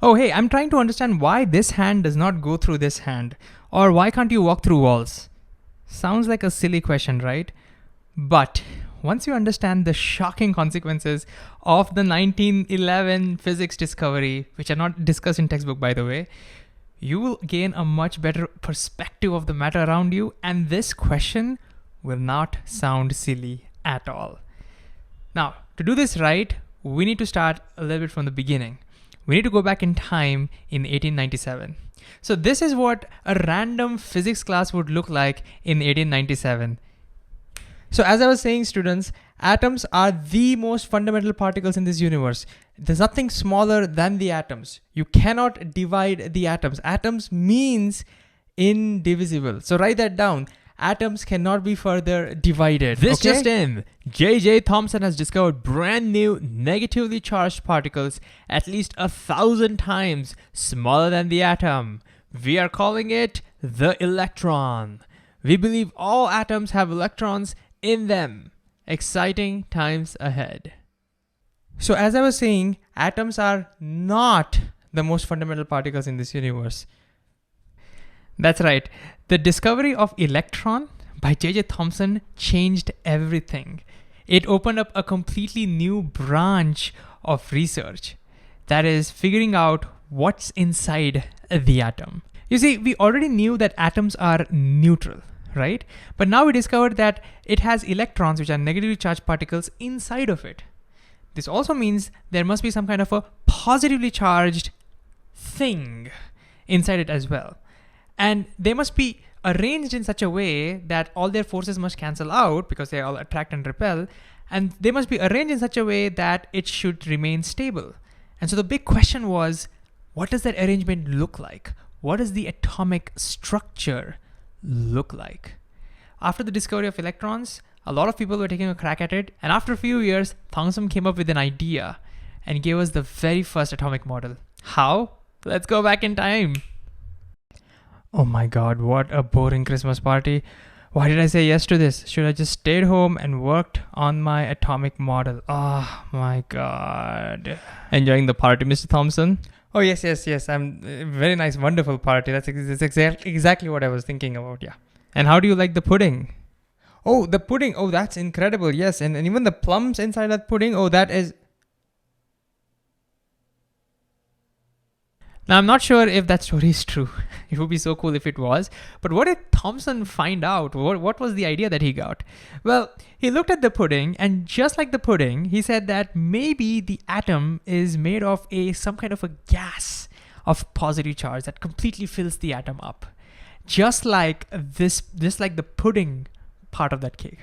Oh, hey, I'm trying to understand why this hand does not go through this hand, or why can't you walk through walls? Sounds like a silly question, right? But once you understand the shocking consequences of the 1911 physics discovery, which are not discussed in textbook, by the way, you will gain a much better perspective of the matter around you, and this question will not sound silly at all. Now, to do this right, we need to start a little bit from the beginning. We need to go back in time in 1897. So this is what a random physics class would look like in 1897. So as I was saying, students, atoms are the most fundamental particles in this universe. There's nothing smaller than the atoms. You cannot divide the atoms. Atoms means indivisible. So write that down. Atoms cannot be further divided. This just in. J.J. Thomson has discovered brand new negatively charged particles at least 1,000 times smaller than the atom. We are calling it the electron. We believe all atoms have electrons in them. Exciting times ahead. So as I was saying, atoms are not the most fundamental particles in this universe. That's right. The discovery of electron by J.J. Thomson changed everything. It opened up a completely new branch of research, that is figuring out what's inside the atom. You see, we already knew that atoms are neutral, right? But now we discovered that it has electrons, which are negatively charged particles, inside of it. This also means there must be some kind of a positively charged thing inside it as well. And they must be arranged in such a way that all their forces must cancel out because they all attract and repel. And they must be arranged in such a way that it should remain stable. And so the big question was, what does that arrangement look like? What does the atomic structure look like? After the discovery of electrons, a lot of people were taking a crack at it. And after a few years, Thomson came up with an idea and gave us the very first atomic model. How? Let's go back in time. Oh my God, what a boring Christmas party. Why did I say yes to this? Should I just stayed home and worked on my atomic model? Oh my God. Enjoying the party, Mr. Thomson? Oh, yes. Very nice, wonderful party. That's exactly what I was thinking about, yeah. And how do you like the pudding? Oh, the pudding. Oh, that's incredible. Yes. And even the plums inside that pudding. Oh, that is... Now, I'm not sure if that story is true. It would be so cool if it was. But what did Thomson find out? What was the idea that he got? Well, he looked at the pudding, and just like the pudding, he said that maybe the atom is made of some kind of a gas of positive charge that completely fills the atom up. Just like like the pudding part of that cake.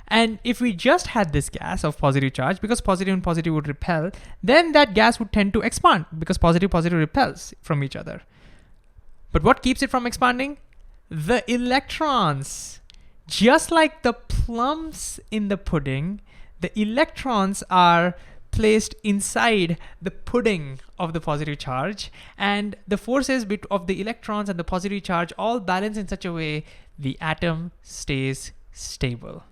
And if we just had this gas of positive charge, because positive and positive would repel, then that gas would tend to expand because positive repels from each other. But what keeps it from expanding? The electrons. Just like the plums in the pudding, the electrons are placed inside the pudding of the positive charge, and the forces of the electrons and the positive charge all balance in such a way the atom stays stable.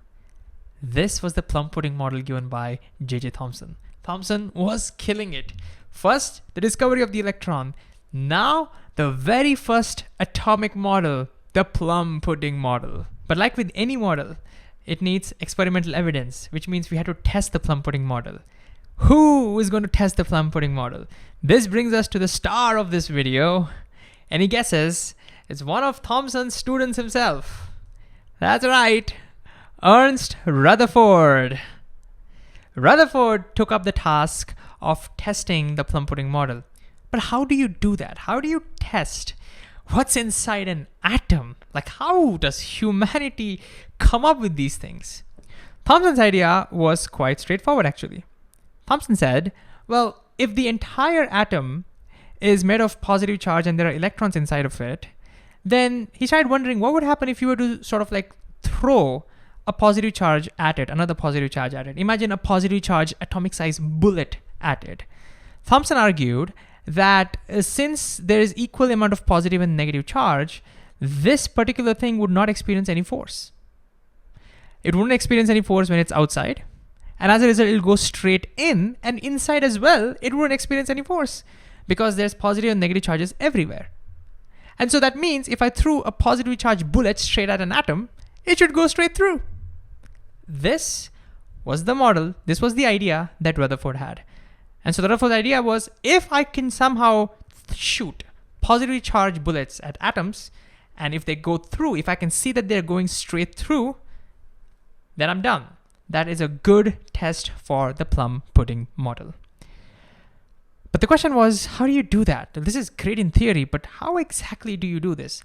This was the plum pudding model given by J.J. Thomson. Thomson was killing it. First, the discovery of the electron. Now, the very first atomic model, the plum pudding model. But like with any model, it needs experimental evidence, which means we had to test the plum pudding model. Who is going to test the plum pudding model? This brings us to the star of this video. Any guesses? It's one of Thomson's students himself. That's right. Ernest Rutherford. Rutherford took up the task of testing the plum pudding model. But how do you do that? How do you test what's inside an atom? Like, how does humanity come up with these things? Thomson's idea was quite straightforward, actually. Thomson said, well, if the entire atom is made of positive charge and there are electrons inside of it, then he started wondering what would happen if you were to sort of like throw a positive charge at it, another positive charge at it. Imagine a positive charge atomic size bullet at it. Thomson argued that since there is equal amount of positive and negative charge, this particular thing would not experience any force. It wouldn't experience any force when it's outside. And as a result, it'll go straight in, and inside as well, it wouldn't experience any force because there's positive and negative charges everywhere. And so that means if I threw a positively charged bullet straight at an atom, it should go straight through. This was the model, this was the idea that Rutherford had. And so Rutherford's idea was, if I can somehow shoot positively charged bullets at atoms, and if they go through, if I can see that they're going straight through, then I'm done. That is a good test for the plum pudding model. But the question was, how do you do that? This is great in theory, but how exactly do you do this?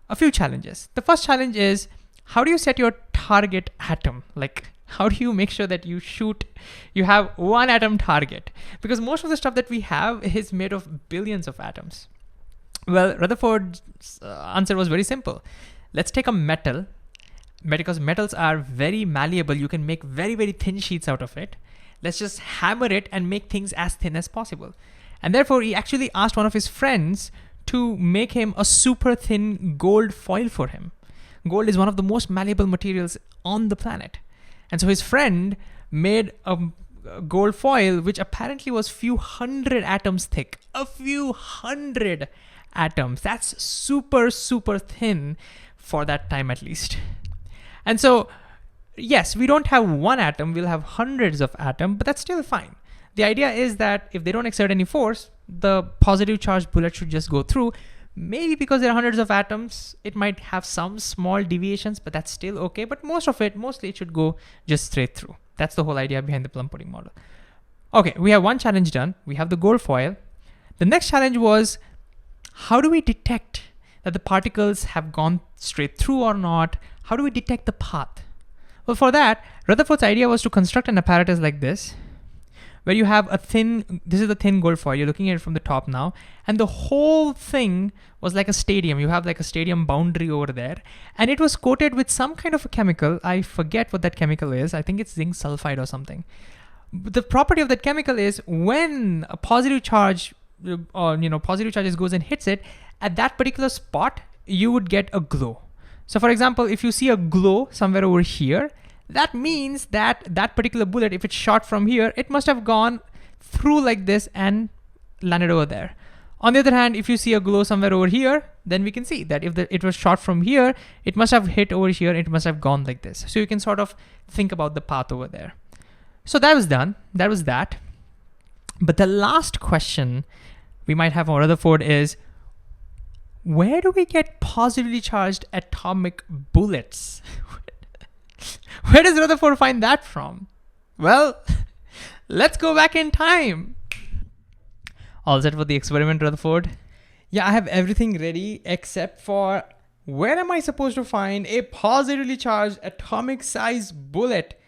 A few challenges. The first challenge is, how do you set your target atom? Like, how do you make sure that you have one atom target? Because most of the stuff that we have is made of billions of atoms. Well, Rutherford's answer was very simple. Let's take a metal, because metals are very malleable. You can make very, very thin sheets out of it. Let's just hammer it and make things as thin as possible. And therefore, he actually asked one of his friends to make him a super thin gold foil for him. Gold is one of the most malleable materials on the planet. And so his friend made a gold foil, which apparently was few hundred atoms thick. A few hundred atoms. That's super, super thin for that time at least. And so, yes, we don't have one atom, we'll have hundreds of atoms, but that's still fine. The idea is that if they don't exert any force, the positive charged bullet should just go through. Maybe because there are hundreds of atoms, it might have some small deviations, but that's still okay. But mostly it should go just straight through. That's the whole idea behind the plum pudding model. Okay, we have one challenge done. We have the gold foil. The next challenge was, how do we detect that the particles have gone straight through or not? How do we detect the path? Well, for that, Rutherford's idea was to construct an apparatus like this, where you have this is the thin gold foil, you're looking at it from the top now, and the whole thing was like a stadium. You have like a stadium boundary over there, and it was coated with some kind of a chemical. I forget what that chemical is. I think it's zinc sulfide or something. The property of that chemical is, when a positive charge positive charges goes and hits it, at that particular spot, you would get a glow. So for example, if you see a glow somewhere over here, that means that that particular bullet, if it's shot from here, it must have gone through like this and landed over there. On the other hand, if you see a glow somewhere over here, then we can see that if it was shot from here, it must have hit over here, it must have gone like this. So you can sort of think about the path over there. So that was done. That was that. But the last question we might have on Rutherford is, where do we get positively charged atomic bullets? Where does Rutherford find that from? Well, let's go back in time. All set for the experiment, Rutherford? Yeah, I have everything ready except for, where am I supposed to find a positively charged atomic size bullet?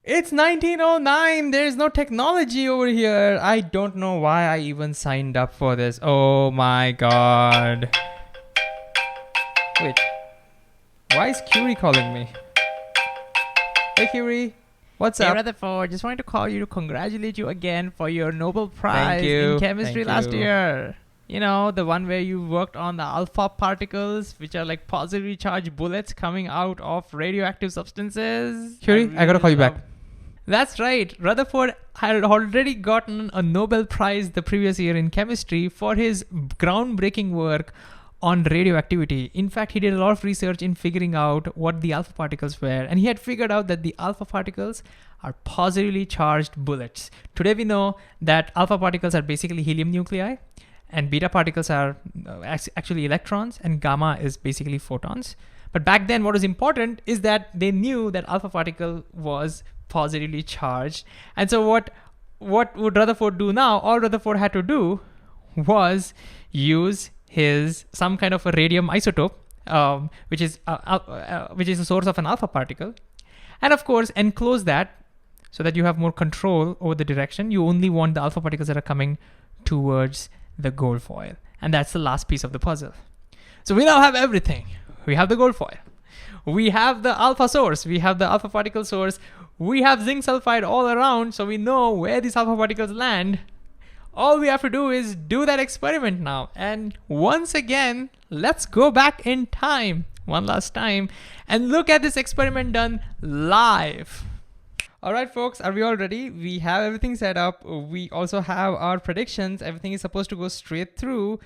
It's 1909. There's no technology over here. I don't know why I even signed up for this. Oh my god. Wait. Why is Curie calling me? Hey Curie. What's up? Hey Rutherford, just wanted to call you to congratulate you again for your Nobel Prize Thank you. in chemistry Thank last you. year. You know, the one where you worked on the alpha particles, which are like positively charged bullets coming out of radioactive substances. Curie, I gotta call you back. That's right. Rutherford had already gotten a Nobel Prize the previous year in chemistry for his groundbreaking work on radioactivity. In fact, he did a lot of research in figuring out what the alpha particles were, and he had figured out that the alpha particles are positively charged bullets. Today we know that alpha particles are basically helium nuclei, and beta particles are actually electrons, and gamma is basically photons. But back then, what was important is that they knew that alpha particle was positively charged. And so what would Rutherford do now? All Rutherford had to do was use some kind of a radium isotope, which is the source of an alpha particle, and of course enclose that so that you have more control over the direction. You only want the alpha particles that are coming towards the gold foil, and that's the last piece of the puzzle. So we now have everything. We have the gold foil, we have the alpha source, we have the alpha particle source, we have zinc sulfide all around, so we know where these alpha particles land. All we have to do is do that experiment now. And once again, let's go back in time one last time and look at this experiment done live. All right, folks, are we all ready? We have everything set up. We also have our predictions. Everything is supposed to go straight through.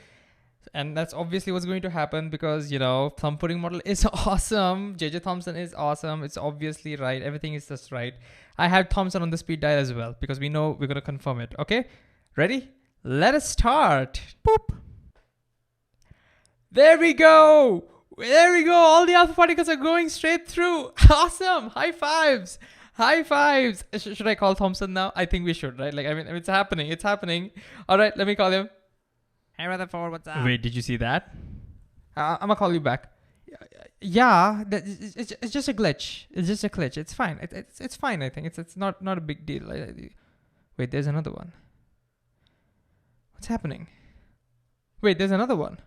And that's obviously what's going to happen because, thumb pudding model is awesome. JJ Thomson is awesome. It's obviously right. Everything is just right. I have Thomson on the speed dial as well because we know we're going to confirm it. Okay, ready? Let us start. Boop. There we go. There we go. All the alpha particles are going straight through. Awesome. High fives. High fives. Should I call Thomson now? I think we should, right? Like, I mean, it's happening. It's happening. All right, let me call him. Hey, Rutherford, what's up? Wait, did you see that? I'm gonna call you back. Yeah, it's just a glitch. It's just a glitch. It's fine. It's fine. I think it's not a big deal. Wait, there's another one. What's happening? Wait, there's another one.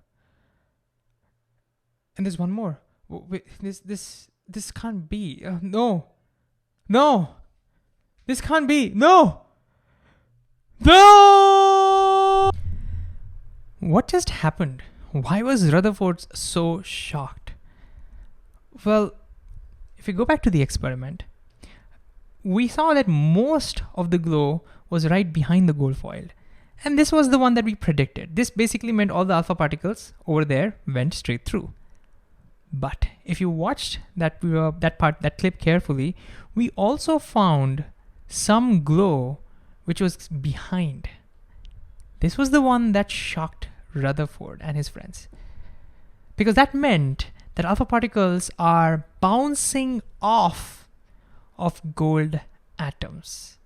And there's one more. Wait, this can't be. No, this can't be. No. What just happened? Why was Rutherford so shocked? Well, if we go back to the experiment, we saw that most of the glow was right behind the gold foil. And this was the one that we predicted. This basically meant all the alpha particles over there went straight through. But if you watched that clip carefully, we also found some glow which was behind. This was the one that shocked Rutherford and his friends. Because that meant that alpha particles are bouncing off of gold atoms.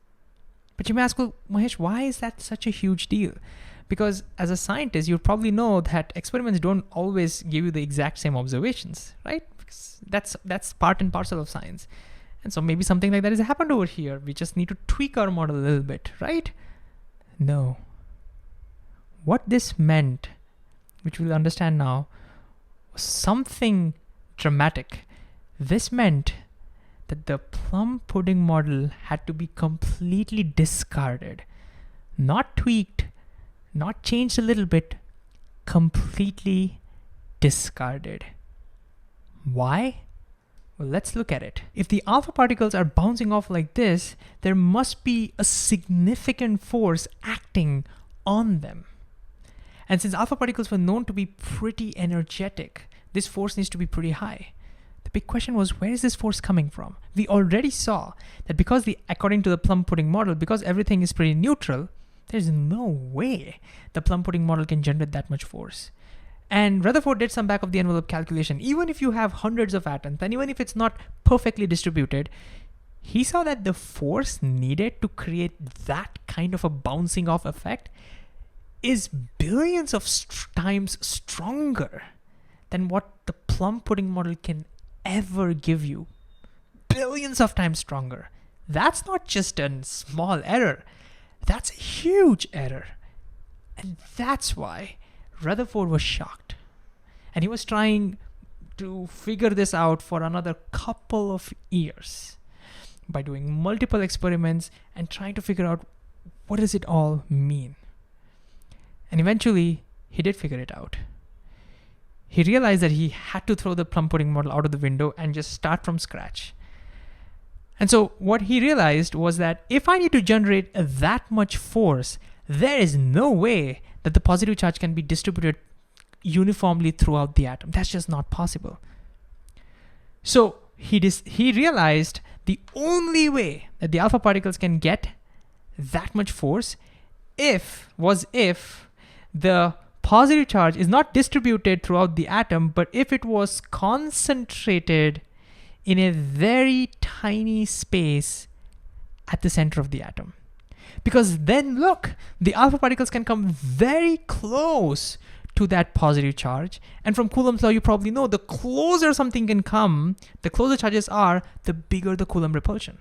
But you may ask, well, Mahesh, why is that such a huge deal? Because as a scientist, you probably know that experiments don't always give you the exact same observations, right? Because that's part and parcel of science. And so maybe something like that has happened over here. We just need to tweak our model a little bit, right? No. What this meant, which we'll understand now, was something dramatic. This meant that the plum pudding model had to be completely discarded, not tweaked, not changed a little bit, completely discarded. Why? Well, let's look at it. If the alpha particles are bouncing off like this, there must be a significant force acting on them. And since alpha particles were known to be pretty energetic, this force needs to be pretty high. The big question was, where is this force coming from? We already saw that according to the plum pudding model, because everything is pretty neutral, there's no way the plum pudding model can generate that much force. And Rutherford did some back of the envelope calculation. Even if you have hundreds of atoms, and even if it's not perfectly distributed, he saw that the force needed to create that kind of a bouncing off effect is billions of times stronger than what the plum pudding model can ever give you. Billions of times stronger. That's not just a small error. That's a huge error. And that's why Rutherford was shocked. And he was trying to figure this out for another couple of years by doing multiple experiments and trying to figure out what does it all mean. And eventually, he did figure it out. He realized that he had to throw the plum pudding model out of the window and just start from scratch. And so what he realized was that if I need to generate that much force, there is no way that the positive charge can be distributed uniformly throughout the atom. That's just not possible. So he realized the only way that the alpha particles can get that much force was if the positive charge is not distributed throughout the atom, but if it was concentrated in a very tiny space at the center of the atom. Because then look, the alpha particles can come very close to that positive charge. And from Coulomb's law, you probably know the closer something can come, the closer charges are, the bigger the Coulomb repulsion.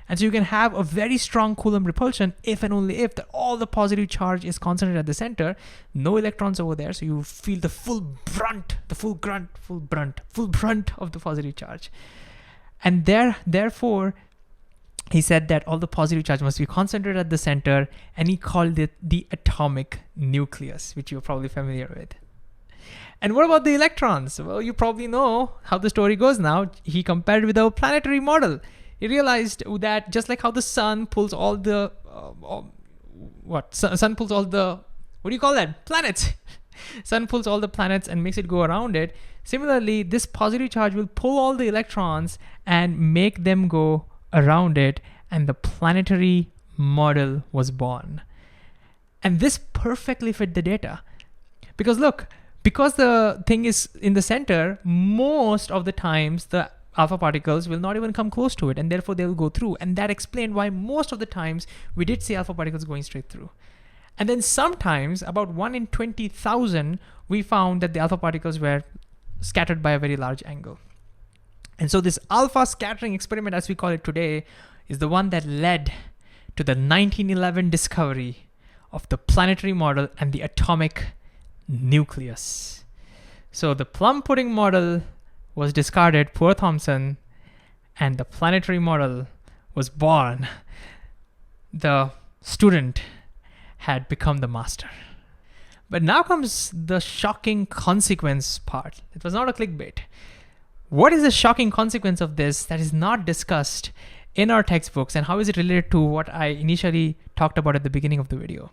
And so you can have a very strong Coulomb repulsion if and only if all the positive charge is concentrated at the center, no electrons over there, so you feel the full brunt of the positive charge. And therefore, he said that all the positive charge must be concentrated at the center, and he called it the atomic nucleus, which you're probably familiar with. And what about the electrons? Well, you probably know how the story goes now. He compared with our planetary model. He realized that just like how the sun pulls all the sun pulls all the, what do you call that, planets. Sun pulls all the planets and makes it go around it. Similarly, this positive charge will pull all the electrons and make them go around it, and the planetary model was born. And this perfectly fit the data. Because look, because the thing is in the center, most of the times the alpha particles will not even come close to it, and therefore they will go through. And that explained why most of the times we did see alpha particles going straight through. And then sometimes, about 1 in 20,000, we found that the alpha particles were scattered by a very large angle. And so this alpha scattering experiment, as we call it today, is the one that led to the 1911 discovery of the planetary model and the atomic nucleus. So the plum pudding model was discarded, poor Thomson, and the planetary model was born. The student had become the master. But now comes the shocking consequence part. It was not a clickbait. What is the shocking consequence of this that is not discussed in our textbooks, and how is it related to what I initially talked about at the beginning of the video?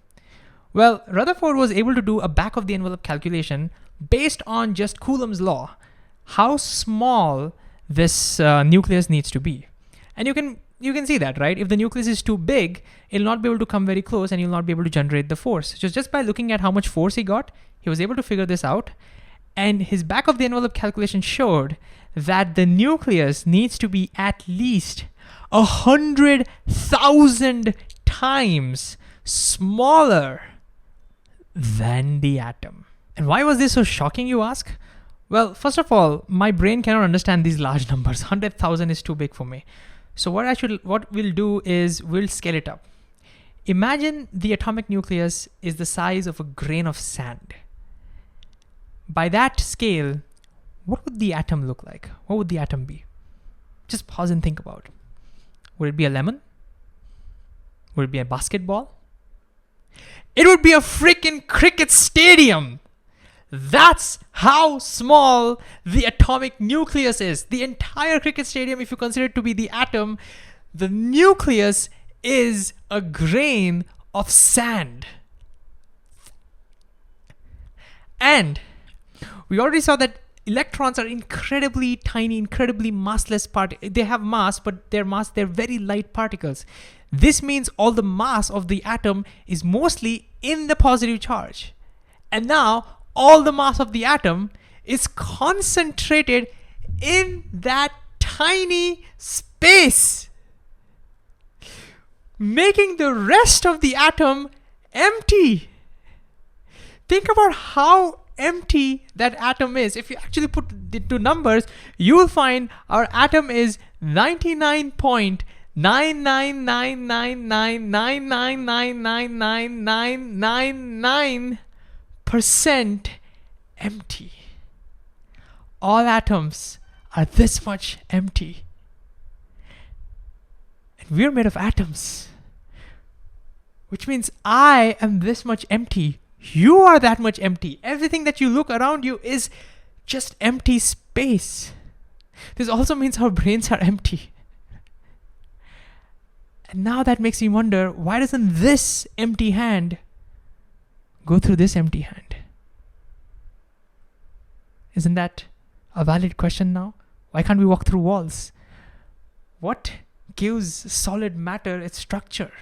Well, Rutherford was able to do a back of the envelope calculation based on just Coulomb's law, how small this nucleus needs to be. And you can see that, right? If the nucleus is too big, it'll not be able to come very close, and you'll not be able to generate the force. So just by looking at how much force he got, he was able to figure this out. And his back of the envelope calculation showed that the nucleus needs to be at least 100,000 times smaller than the atom. And why was this so shocking, you ask? Well, first of all, my brain cannot understand these large numbers. 100,000 is too big for me. So what we'll do is we'll scale it up. Imagine the atomic nucleus is the size of a grain of sand. By that scale, what would the atom look like? What would the atom be? Just pause and think about it. Would it be a lemon? Would it be a basketball? It would be a freaking cricket stadium. That's how small the atomic nucleus is. The entire cricket stadium, if you consider it to be the atom, the nucleus is a grain of sand. And we already saw that electrons are incredibly tiny, incredibly massless particles. They have mass, but they're very light particles. This means all the mass of the atom is mostly in the positive charge. And now all the mass of the atom is concentrated in that tiny space, making the rest of the atom empty. Think about how empty that atom is. If you actually put it to numbers, you will find our atom is 99.99999999999% empty. All atoms are this much empty. And we're made of atoms, which means I am this much empty. You are that much empty. Everything that you look around you is just empty space. This also means our brains are empty. And now that makes me wonder, why doesn't this empty hand go through this empty hand? Isn't that a valid question now? Why can't we walk through walls? What gives solid matter its structure?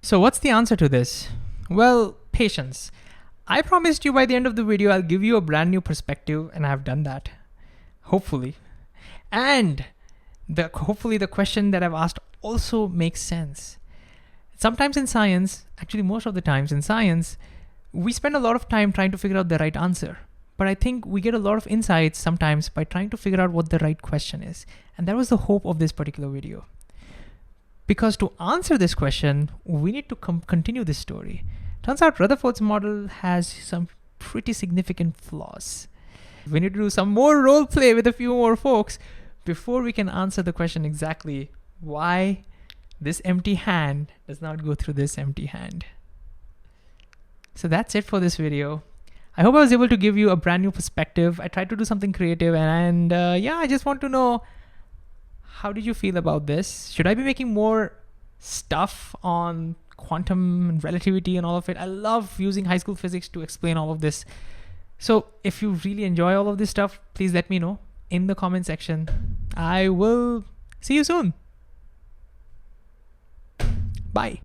So what's the answer to this? Well, patience. I promised you by the end of the video, I'll give you a brand new perspective, and I've done that. Hopefully. And hopefully the question that I've asked also makes sense. Sometimes in science, actually most of the times in science, we spend a lot of time trying to figure out the right answer. But I think we get a lot of insights sometimes by trying to figure out what the right question is. And that was the hope of this particular video. Because to answer this question, we need to continue this story. Turns out Rutherford's model has some pretty significant flaws. We need to do some more role play with a few more folks before we can answer the question exactly why this empty hand does not go through this empty hand. So that's it for this video. I hope I was able to give you a brand new perspective. I tried to do something creative, and yeah, I just want to know, how did you feel about this? Should I be making more stuff on quantum and relativity and all of it? I love using high school physics to explain all of this. So if you really enjoy all of this stuff, please let me know in the comment section. I will see you soon. Bye.